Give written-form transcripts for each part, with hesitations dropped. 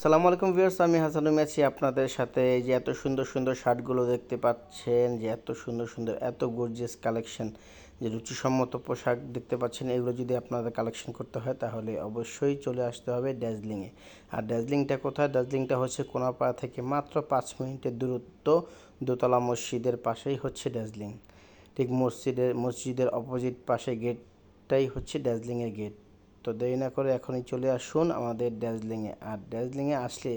আসসালামু আলাইকুম ভিউয়ার্স, আমি হাসানুম আছি আপনাদের সাথে। এই যে এত সুন্দর সুন্দর শার্টগুলো দেখতে পাচ্ছেন, যে এত সুন্দর সুন্দর এত গর্জিয়াস কালেকশন, যে রুচিসম্মত পোশাক দেখতে পাচ্ছেন, এগুলো যদি আপনাদের কালেকশন করতে হয় তাহলে অবশ্যই চলে আসতে হবে দার্জিলিংয়ে। আর দার্জিলিংটা কোথায়? দার্জিলিংটা হচ্ছে কোনাপাড়া থেকে মাত্র 5 মিনিটের দূরত্ব। দোতলা মসজিদের পাশেই হচ্ছে দার্জিলিং। ঠিক মসজিদের অপোজিট পাশে গেটটাই হচ্ছে দার্জিলিংয়ের গেট। তো দেরি না করে এখনই চলে আসুন আমাদের দার্জিলিংয়ে। আর দার্জিলিংয়ে আসলে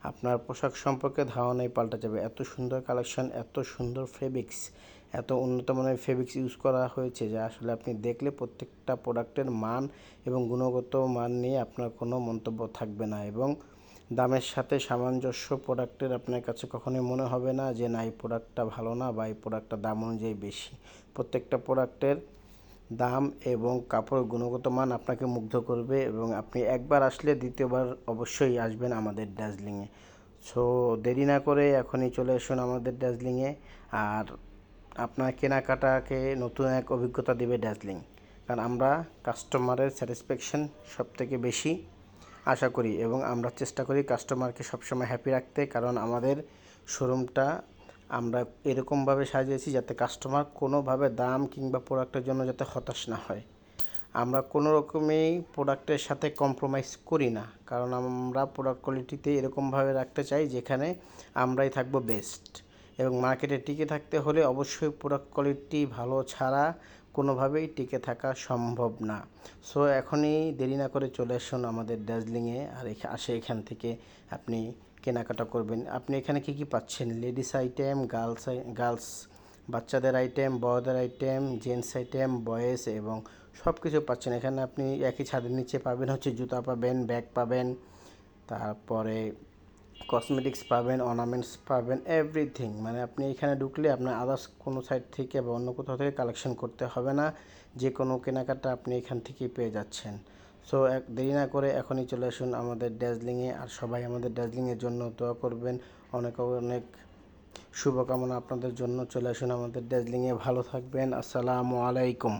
আপনার পোশাক সম্পর্কে ধারণাই পাল্টে যাবে। এত সুন্দর কালেকশন, এত সুন্দর ফেব্রিক্স, এত উন্নত মানের ফেব্রিক্স ইউজ করা হয়েছে যে আসলে আপনি দেখলে প্রত্যেকটা প্রোডাক্টের মান এবং গুণগত মান নিয়ে আপনার কোনো মন্তব্য থাকবে না। এবং দামের সাথে সামঞ্জস্য প্রোডাক্টের আপনার কাছে কখনোই মনে হবে না যে না, এই প্রোডাক্টটা ভালো না বা এই প্রোডাক্টটা দাম অনুযায়ী বেশি। প্রত্যেকটা প্রোডাক্টের দাম এবং কাপড়ের গুণগত মান আপনাকে মুগ্ধ করবে এবং আপনি একবার আসলে দ্বিতীয়বার অবশ্যই আসবেন আমাদের দার্জিলিংয়ে। সো দেরি না করে এখনই চলে আসুন আমাদের দার্জিলিংয়ে। আর আপনার কেনাকাটাকে নতুন এক অভিজ্ঞতা দেবে দার্জিলিং, কারণ আমরা কাস্টমারের স্যাটিসফ্যাকশন সবথেকে বেশি আশা করি এবং আমরা চেষ্টা করি কাস্টমারকে সবসময় হ্যাপি রাখতে। কারণ আমাদের শোরুমটা আমরা এরকমভাবে সাজিয়েছি যাতে কাস্টমার কোনোভাবে দাম কিংবা প্রোডাক্টের জন্য যাতে হতাশ না হয়। আমরা কোনো রকমেই প্রোডাক্টের সাথে কম্প্রোমাইজ করি না, কারণ আমরা প্রোডাক্ট কোয়ালিটিতে এরকমভাবে রাখতে চাই যেখানে আমরাই থাকবো বেস্ট। এবং মার্কেটে টিকে থাকতে হলে অবশ্যই প্রোডাক্ট কোয়ালিটি ভালো ছাড়া কোনোভাবেই টিকে থাকা সম্ভব না। সো এখনই দেরি না করে চলে আসুন আমাদের দার্জিলিংয়ে। আর এখান থেকে আপনি কেনাকাটা করবেন। আপনি এখানে কি কি পাচ্ছেন? লেডিস আইটেম, গার্লস বাচ্চাদের আইটেম, বড়দের আইটেম, জেন্টস আইটেম, বয়েজ এবং সব কিছু পাচ্ছেন এখানে। আপনি একই ছাদের নিচে পাবেন হচ্ছে জুতা পাবেন, ব্যাগ পাবেন, তারপরে কসমেটিক্স পাবেন, অর্নামেন্টস পাবেন, এভরিথিং। মানে আপনি এখানে ঢুকলে আপনার আদার্স কোনো সাইট থেকে বা অন্য কোথাও থেকে কালেকশন করতে হবে না। যে কোনো কেনাকাটা আপনি এখান থেকেই পেয়ে যাচ্ছেন। সো দেরি না করে এখনই চলে আসুন আমাদের দার্জিলিংয়ে। আর সবাই আমাদের দার্জিলিংয়ের জন্য দোয়া করবেন। অনেক অনেক শুভকামনা আপনাদের জন্য। চলে আসুন আমাদের দার্জিলিংয়ে। ভালো থাকবেন। আসসালামু আলাইকুম।